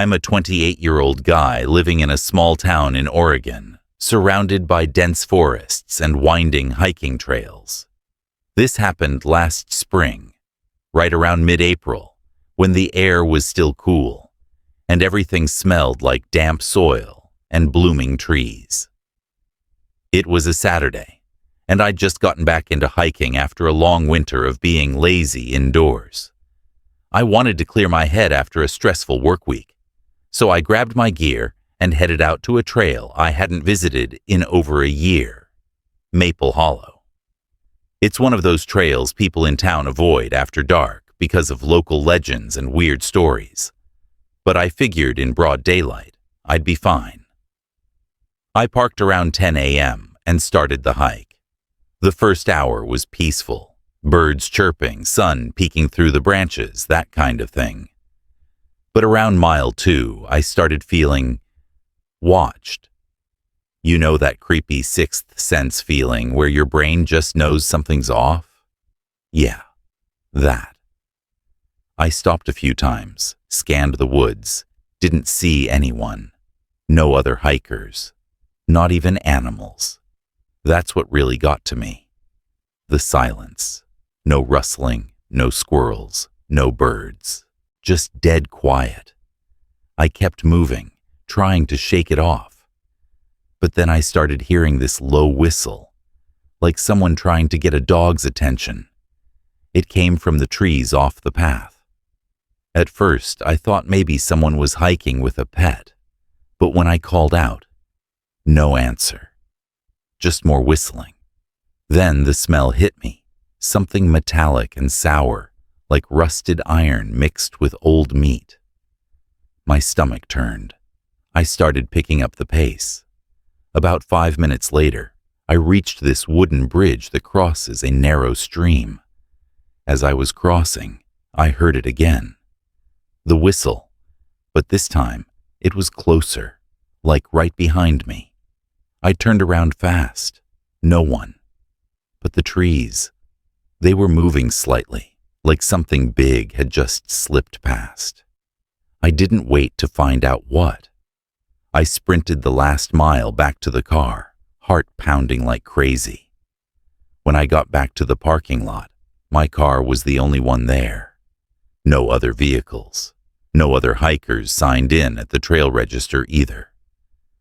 I'm a 28-year-old guy living in a small town in Oregon, surrounded by dense forests and winding hiking trails. This happened last spring, right around mid-April, when the air was still cool, and everything smelled like damp soil and blooming trees. It was a Saturday, and I'd just gotten back into hiking after a long winter of being lazy indoors. I wanted to clear my head after a stressful work week, so I grabbed my gear and headed out to a trail I hadn't visited in over a year, Maple Hollow. It's one of those trails people in town avoid after dark because of local legends and weird stories, but I figured in broad daylight I'd be fine. I parked around 10 a.m. and started the hike. The first hour was peaceful, birds chirping, sun peeking through the branches, that kind of thing. But around mile 2, I started feeling watched. You know that creepy sixth sense feeling where your brain just knows something's off? Yeah, that. I stopped a few times, scanned the woods, didn't see anyone. No other hikers. Not even animals. That's what really got to me. The silence. No rustling, no squirrels, no birds. Just dead quiet. I kept moving, trying to shake it off. But then I started hearing this low whistle, like someone trying to get a dog's attention. It came from the trees off the path. At first, I thought maybe someone was hiking with a pet, but when I called out, no answer. Just more whistling. Then the smell hit me, something metallic and sour, like rusted iron mixed with old meat. My stomach turned. I started picking up the pace. About 5 minutes later, I reached this wooden bridge that crosses a narrow stream. As I was crossing, I heard it again. The whistle, but this time it was closer, like right behind me. I turned around fast. No one. But the trees, they were moving slightly, like something big had just slipped past. I didn't wait to find out what. I sprinted the last mile back to the car, heart pounding like crazy. When I got back to the parking lot, my car was the only one there. No other vehicles. No other hikers signed in at the trail register either.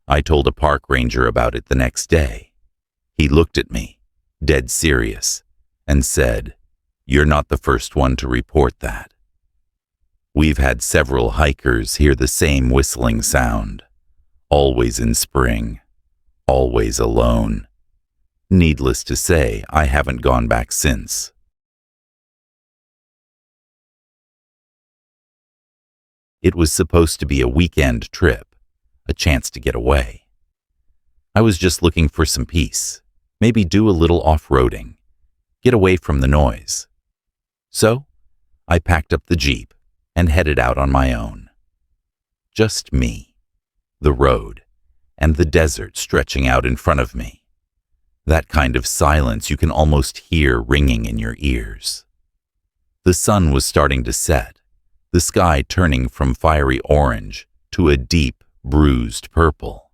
I told a park ranger about it the next day. He looked at me, dead serious, and said, "You're not the first one to report that. We've had several hikers hear the same whistling sound, always in spring, always alone. Needless to say, I haven't gone back since." It was supposed to be a weekend trip, a chance to get away. I was just looking for some peace, maybe do a little off-roading, get away from the noise. So, I packed up the Jeep and headed out on my own. Just me, the road, and the desert stretching out in front of me. That kind of silence you can almost hear ringing in your ears. The sun was starting to set, the sky turning from fiery orange to a deep, bruised purple.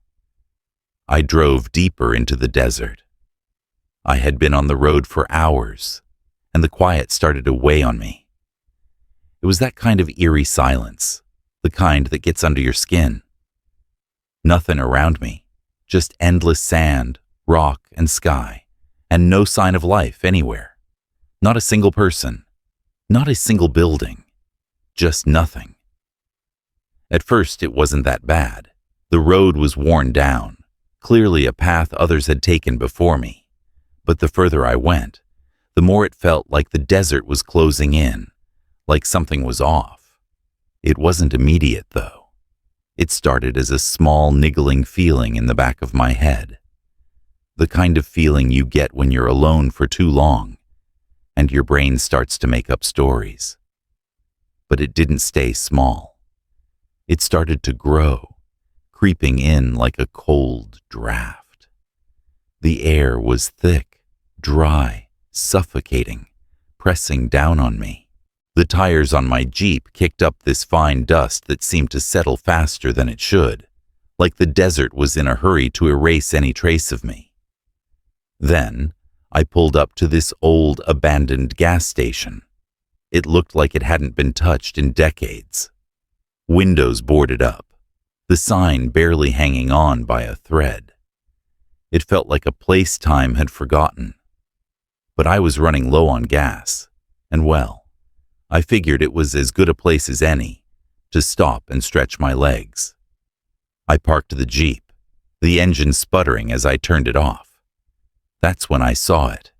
I drove deeper into the desert. I had been on the road for hours, and the quiet started to weigh on me. It was that kind of eerie silence, the kind that gets under your skin. Nothing around me, just endless sand, rock, and sky, and no sign of life anywhere. Not a single person, not a single building, just nothing. At first, it wasn't that bad. The road was worn down, clearly a path others had taken before me. But the further I went, the more it felt like the desert was closing in, like something was off. It wasn't immediate, though. It started as a small, niggling feeling in the back of my head. The kind of feeling you get when you're alone for too long, and your brain starts to make up stories. But it didn't stay small. It started to grow, creeping in like a cold draft. The air was thick, dry, suffocating, pressing down on me. The tires on my Jeep kicked up this fine dust that seemed to settle faster than it should, like the desert was in a hurry to erase any trace of me. Then, I pulled up to this old, abandoned gas station. It looked like it hadn't been touched in decades. Windows boarded up, the sign barely hanging on by a thread. It felt like a place time had forgotten. But I was running low on gas, and well, I figured it was as good a place as any to stop and stretch my legs. I parked the Jeep, the engine sputtering as I turned it off. That's when I saw it.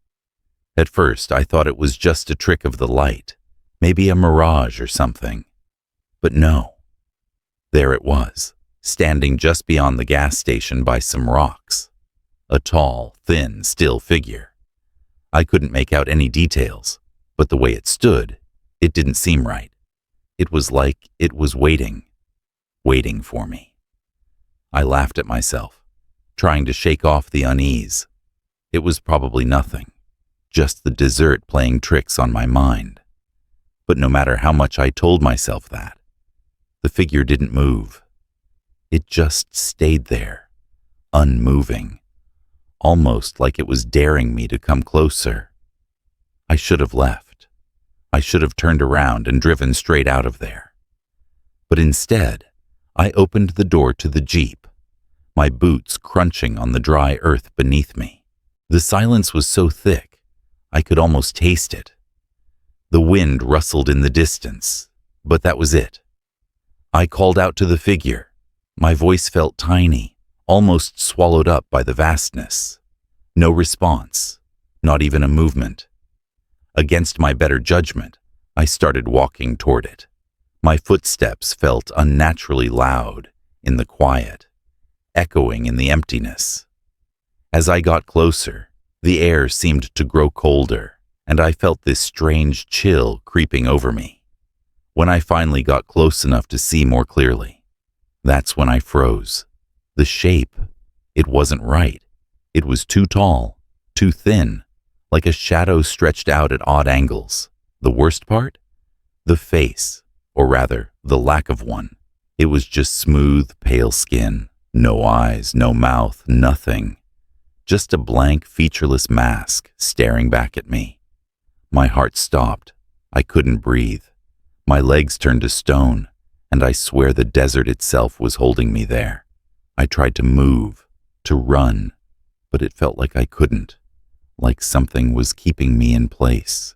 At first, I thought it was just a trick of the light, maybe a mirage or something. But no. There it was, standing just beyond the gas station by some rocks. A tall, thin, still figure. I couldn't make out any details, but the way it stood, it didn't seem right. It was like it was waiting for me. I laughed at myself, trying to shake off the unease. It was probably nothing, just the desert playing tricks on my mind. But no matter how much I told myself that, the figure didn't move. It just stayed there, unmoving, almost like it was daring me to come closer. I should have left. I should have turned around and driven straight out of there. But instead, I opened the door to the Jeep, my boots crunching on the dry earth beneath me. The silence was so thick, I could almost taste it. The wind rustled in the distance, but that was it. I called out to the figure. My voice felt tiny, almost swallowed up by the vastness. No response, not even a movement. Against my better judgment, I started walking toward it. My footsteps felt unnaturally loud in the quiet, echoing in the emptiness. As I got closer, the air seemed to grow colder, and I felt this strange chill creeping over me. When I finally got close enough to see more clearly, that's when I froze. The shape, it wasn't right. It was too tall, too thin, like a shadow stretched out at odd angles. The worst part? The face, or rather, the lack of one. It was just smooth, pale skin, no eyes, no mouth, nothing. Just a blank, featureless mask staring back at me. My heart stopped. I couldn't breathe. My legs turned to stone, and I swear the desert itself was holding me there. I tried to move, to run, but it felt like I couldn't, like something was keeping me in place.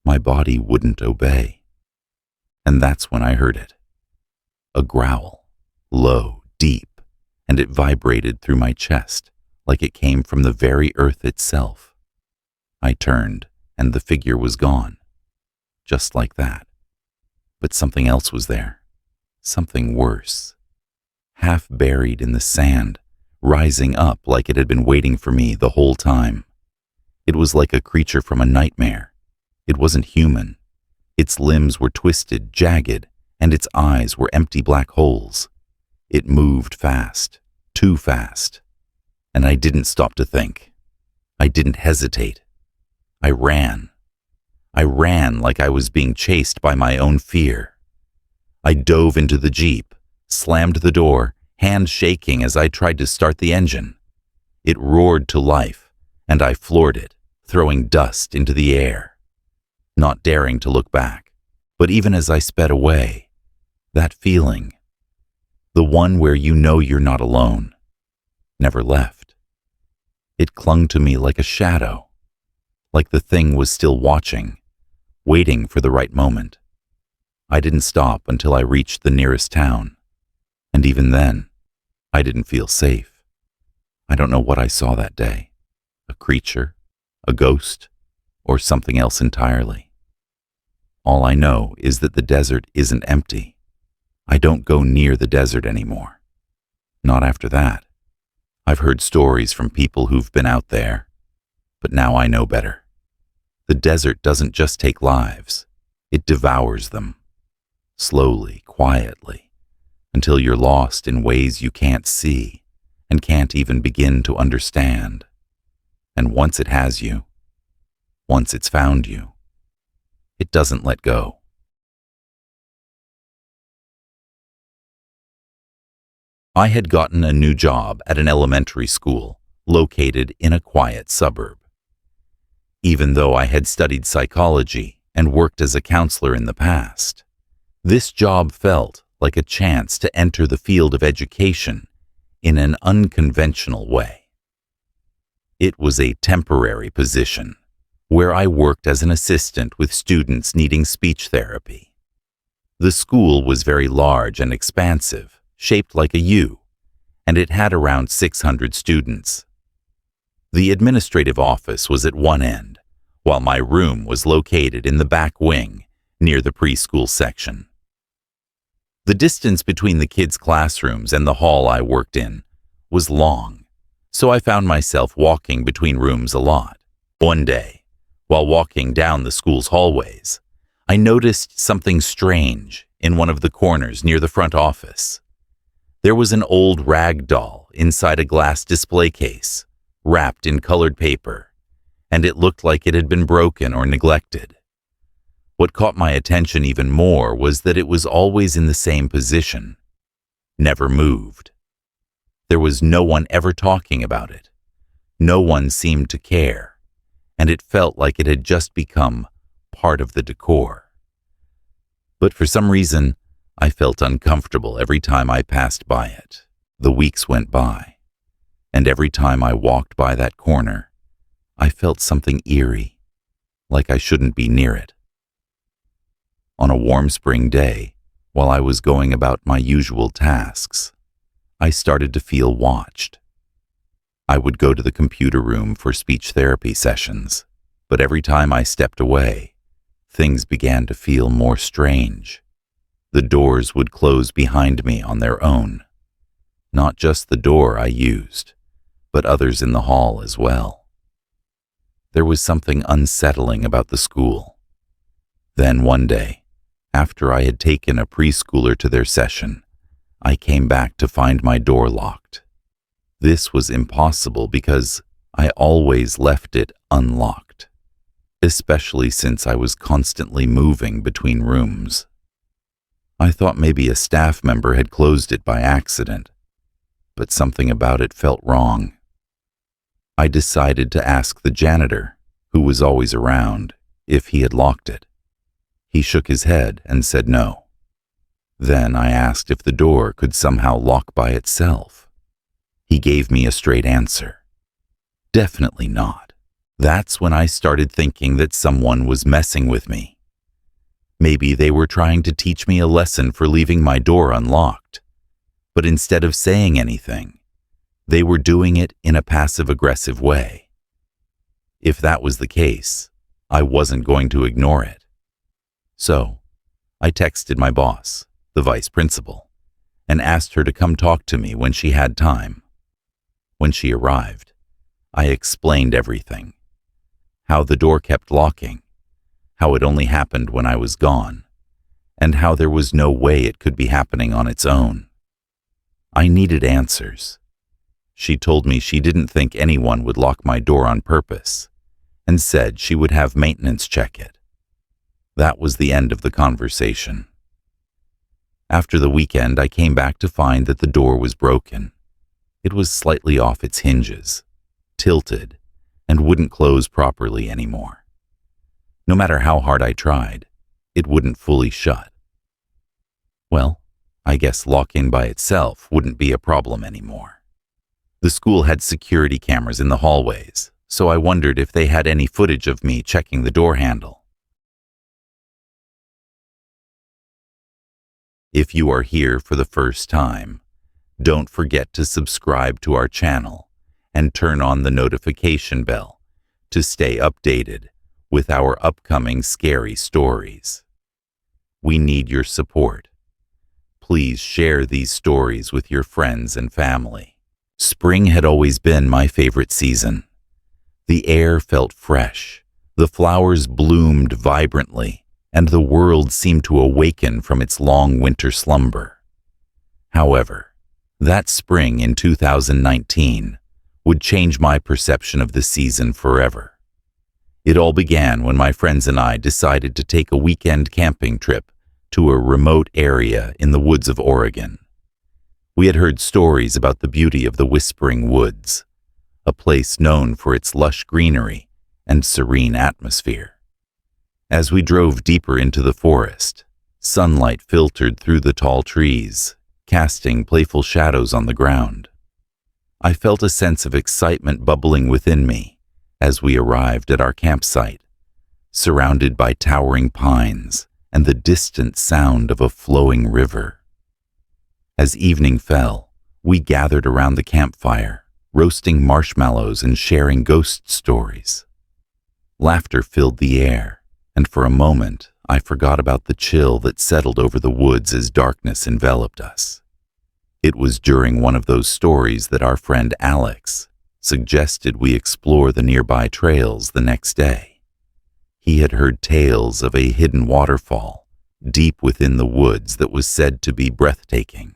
My body wouldn't obey. And that's when I heard it. A growl, low, deep, and it vibrated through my chest like it came from the very earth itself. I turned, and the figure was gone. Just like that. But something else was there. Something worse. Half buried in the sand, rising up like it had been waiting for me the whole time. It was like a creature from a nightmare. It wasn't human. Its limbs were twisted, jagged, and its eyes were empty black holes. It moved fast, too fast. And I didn't stop to think. I didn't hesitate. I ran. I ran like I was being chased by my own fear. I dove into the Jeep, slammed the door, hand shaking as I tried to start the engine. It roared to life, and I floored it, throwing dust into the air. Not daring to look back, but even as I sped away, that feeling, the one where you know you're not alone, never left. It clung to me like a shadow, like the thing was still watching, waiting for the right moment. I didn't stop until I reached the nearest town, and even then, I didn't feel safe. I don't know what I saw that day, a creature, a ghost, or something else entirely. All I know is that the desert isn't empty. I don't go near the desert anymore. Not after that. I've heard stories from people who've been out there, but now I know better. The desert doesn't just take lives, it devours them. Slowly, quietly, until you're lost in ways you can't see and can't even begin to understand. And once it has you, once it's found you, It doesn't let go. I had gotten a new job at an elementary school located in a quiet suburb. Even though I had studied psychology and worked as a counselor in the past, this job felt like a chance to enter the field of education in an unconventional way. It was a temporary position where I worked as an assistant with students needing speech therapy. The school was very large and expansive, shaped like a U, and it had around 600 students. The administrative office was at one end, while my room was located in the back wing near the preschool section. The distance between the kids' classrooms and the hall I worked in was long, so I found myself walking between rooms a lot. One day, while walking down the school's hallways, I noticed something strange in one of the corners near the front office. There was an old rag doll inside a glass display case, wrapped in colored paper, and it looked like it had been broken or neglected. What caught my attention even more was that it was always in the same position, never moved. There was no one ever talking about it. No one seemed to care, and it felt like it had just become part of the decor. But for some reason, I felt uncomfortable every time I passed by it. The weeks went by, and every time I walked by that corner, I felt something eerie, like I shouldn't be near it. On a warm spring day, while I was going about my usual tasks, I started to feel watched. I would go to the computer room for speech therapy sessions, but every time I stepped away, things began to feel more strange. The doors would close behind me on their own. Not just the door I used, but others in the hall as well. There was something unsettling about the school. Then one day, after I had taken a preschooler to their session, I came back to find my door locked. This was impossible because I always left it unlocked, especially since I was constantly moving between rooms. I thought maybe a staff member had closed it by accident, but something about it felt wrong. I decided to ask the janitor, who was always around, if he had locked it. He shook his head and said no. Then I asked if the door could somehow lock by itself. He gave me a straight answer. Definitely not. That's when I started thinking that someone was messing with me. Maybe they were trying to teach me a lesson for leaving my door unlocked, but instead of saying anything, they were doing it in a passive-aggressive way. If that was the case, I wasn't going to ignore it. So, I texted my boss, the vice principal, and asked her to come talk to me when she had time. When she arrived, I explained everything. How the door kept locking, how it only happened when I was gone, and how there was no way it could be happening on its own. I needed answers. She told me she didn't think anyone would lock my door on purpose, and said she would have maintenance check it. That was the end of the conversation. After the weekend, I came back to find that the door was broken. It was slightly off its hinges, tilted, and wouldn't close properly anymore. No matter how hard I tried, it wouldn't fully shut. Well, I guess lock-in by itself wouldn't be a problem anymore. The school had security cameras in the hallways, so I wondered if they had any footage of me checking the door handle. If you are here for the first time, don't forget to subscribe to our channel and turn on the notification bell to stay updated with our upcoming scary stories. We need your support. Please share these stories with your friends and family. Spring had always been my favorite season. The air felt fresh, the flowers bloomed vibrantly, and the world seemed to awaken from its long winter slumber. However, that spring in 2019 would change my perception of the season forever. It all began when my friends and I decided to take a weekend camping trip to a remote area in the woods of Oregon. We had heard stories about the beauty of the Whispering Woods, a place known for its lush greenery and serene atmosphere. As we drove deeper into the forest, sunlight filtered through the tall trees, casting playful shadows on the ground. I felt a sense of excitement bubbling within me as we arrived at our campsite, surrounded by towering pines and the distant sound of a flowing river. As evening fell, we gathered around the campfire, roasting marshmallows and sharing ghost stories. Laughter filled the air, and for a moment I forgot about the chill that settled over the woods as darkness enveloped us. It was during one of those stories that our friend Alex suggested we explore the nearby trails the next day. He had heard tales of a hidden waterfall deep within the woods that was said to be breathtaking.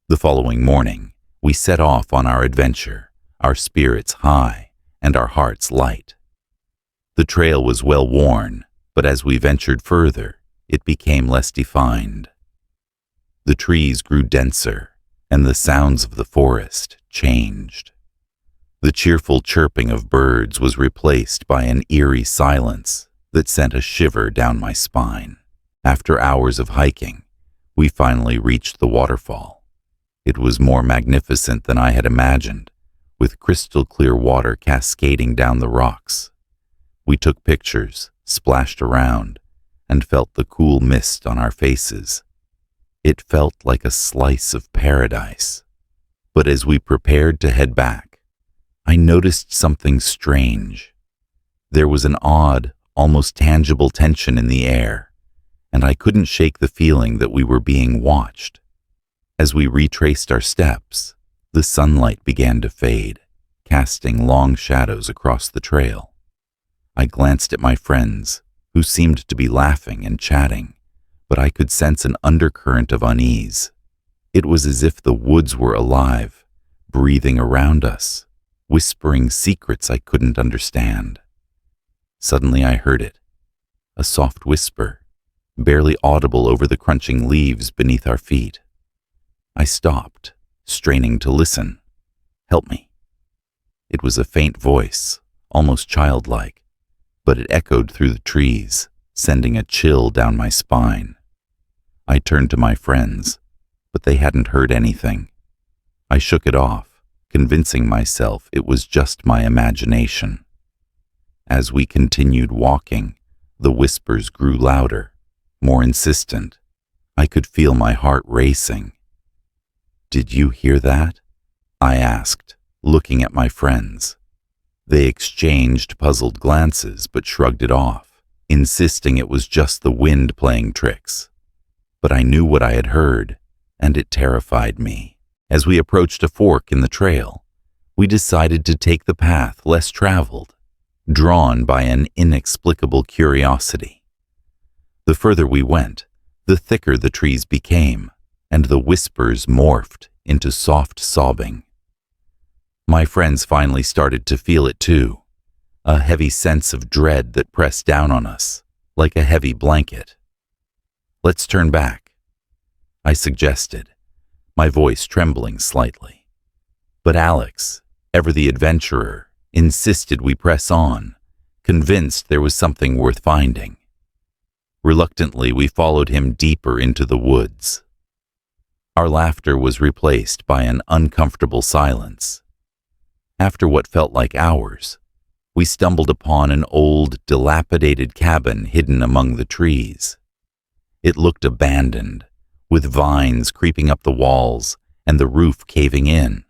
The following morning, we set off on our adventure, our spirits high and our hearts light. The trail was well worn, but as we ventured further, it became less defined. The trees grew denser, and the sounds of the forest changed. The cheerful chirping of birds was replaced by an eerie silence that sent a shiver down my spine. After hours of hiking, we finally reached the waterfall. It was more magnificent than I had imagined, with crystal-clear water cascading down the rocks. We took pictures, splashed around, and felt the cool mist on our faces. It felt like a slice of paradise. But as we prepared to head back, I noticed something strange. There was an odd, almost tangible tension in the air, and I couldn't shake the feeling that we were being watched. As we retraced our steps, the sunlight began to fade, casting long shadows across the trail. I glanced at my friends, who seemed to be laughing and chatting, but I could sense an undercurrent of unease. It was as if the woods were alive, breathing around us, whispering secrets I couldn't understand. Suddenly I heard it, a soft whisper, barely audible over the crunching leaves beneath our feet. I stopped, straining to listen. "Help me." It was a faint voice, almost childlike, but it echoed through the trees, sending a chill down my spine. I turned to my friends, but they hadn't heard anything. I shook it off, convincing myself it was just my imagination. As we continued walking, the whispers grew louder, more insistent. I could feel my heart racing. "Did you hear that?" I asked, looking at my friends. They exchanged puzzled glances but shrugged it off, insisting it was just the wind playing tricks. But I knew what I had heard, and it terrified me. As we approached a fork in the trail, we decided to take the path less traveled, drawn by an inexplicable curiosity. The further we went, the thicker the trees became, and the whispers morphed into soft sobbing. My friends finally started to feel it too, a heavy sense of dread that pressed down on us, like a heavy blanket. "Let's turn back," I suggested, my voice trembling slightly. But Alex, ever the adventurer, insisted we press on, convinced there was something worth finding. Reluctantly, we followed him deeper into the woods. Our laughter was replaced by an uncomfortable silence. After what felt like hours, we stumbled upon an old, dilapidated cabin hidden among the trees. It looked abandoned, with vines creeping up the walls and the roof caving in.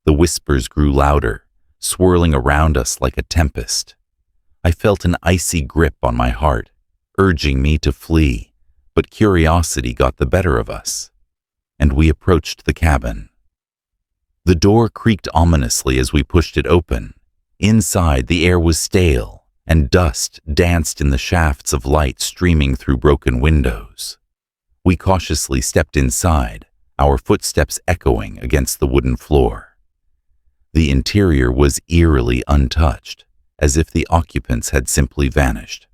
The whispers grew louder, swirling around us like a tempest. I felt an icy grip on my heart, urging me to flee, but curiosity got the better of us, and we approached the cabin. The door creaked ominously as we pushed it open. Inside, the air was stale, and dust danced in the shafts of light streaming through broken windows. We cautiously stepped inside, our footsteps echoing against the wooden floor. The interior was eerily untouched, as if the occupants had simply vanished.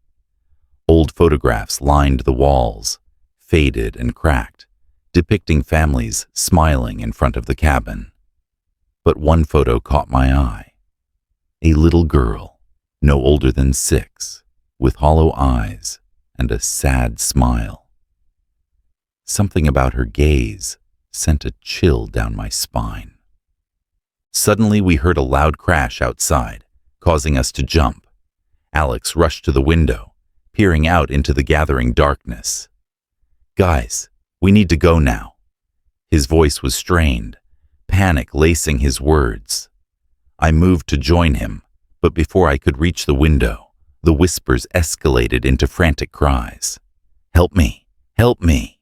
Old photographs lined the walls, faded and cracked, depicting families smiling in front of the cabin. But one photo caught my eye. A little girl, no older than 6, with hollow eyes and a sad smile. Something about her gaze sent a chill down my spine. Suddenly we heard a loud crash outside, causing us to jump. Alex rushed to the window, peering out into the gathering darkness. "Guys, we need to go now." His voice was strained, panic lacing his words. I moved to join him, but before I could reach the window, the whispers escalated into frantic cries. "Help me! Help me!"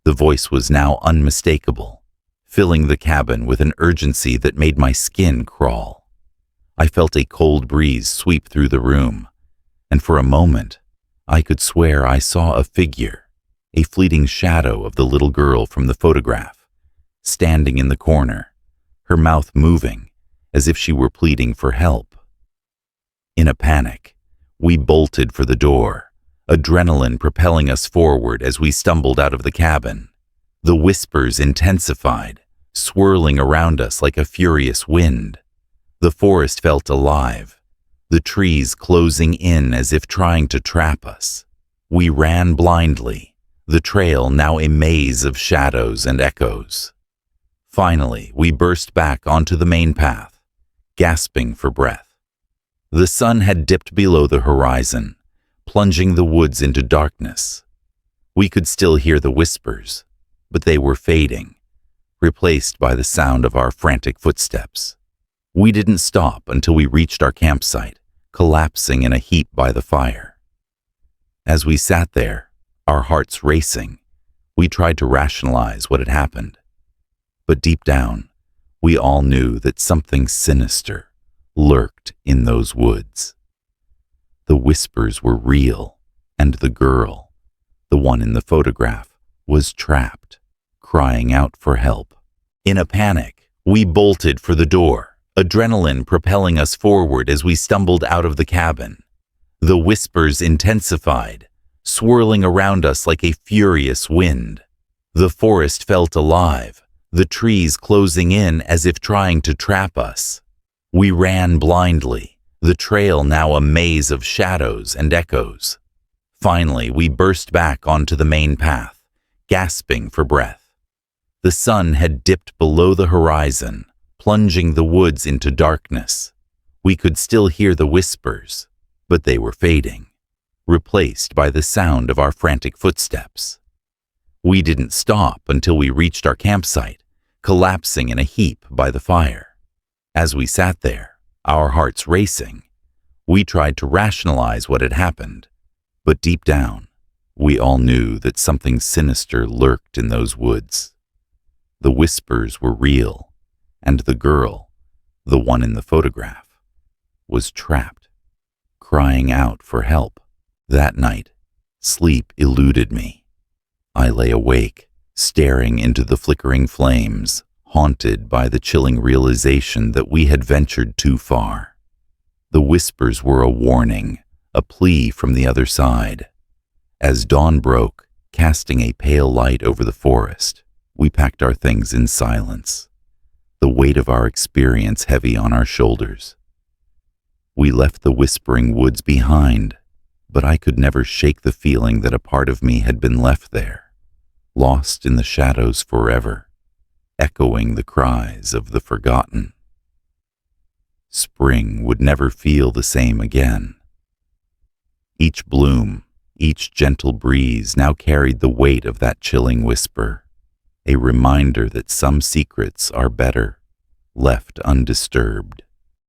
The voice was now unmistakable, filling the cabin with an urgency that made my skin crawl. I felt a cold breeze sweep through the room, and for a moment, I could swear I saw a figure, a fleeting shadow of the little girl from the photograph, standing in the corner, her mouth moving as if she were pleading for help. In a panic, we bolted for the door, adrenaline propelling us forward as we stumbled out of the cabin. The whispers intensified, swirling around us like a furious wind. The forest felt alive, the trees closing in as if trying to trap us. We ran blindly, the trail now a maze of shadows and echoes. Finally, we burst back onto the main path, gasping for breath. The sun had dipped below the horizon, plunging the woods into darkness. We could still hear the whispers, but they were fading, replaced by the sound of our frantic footsteps. We didn't stop until we reached our campsite, collapsing in a heap by the fire. As we sat there, our hearts racing, we tried to rationalize what had happened. But deep down, we all knew that something sinister lurked in those woods. The whispers were real, and the girl, the one in the photograph, was trapped, crying out for help. In a panic, we bolted for the door, adrenaline propelling us forward as we stumbled out of the cabin. The whispers intensified, swirling around us like a furious wind. The forest felt alive, the trees closing in as if trying to trap us. We ran blindly, the trail now a maze of shadows and echoes. Finally, we burst back onto the main path, gasping for breath. The sun had dipped below the horizon, plunging the woods into darkness. We could still hear the whispers, but they were fading, replaced by the sound of our frantic footsteps. We didn't stop until we reached our campsite, collapsing in a heap by the fire. As we sat there, our hearts racing, we tried to rationalize what had happened, but deep down, we all knew that something sinister lurked in those woods. The whispers were real, and the girl, the one in the photograph, was trapped, crying out for help. That night, sleep eluded me. I lay awake, staring into the flickering flames, haunted by the chilling realization that we had ventured too far. The whispers were a warning, a plea from the other side. As dawn broke, casting a pale light over the forest, we packed our things in silence, the weight of our experience heavy on our shoulders. We left the whispering woods behind, but I could never shake the feeling that a part of me had been left there, lost in the shadows forever, echoing the cries of the forgotten. Spring would never feel the same again. Each bloom, each gentle breeze now carried the weight of that chilling whisper, a reminder that some secrets are better left undisturbed.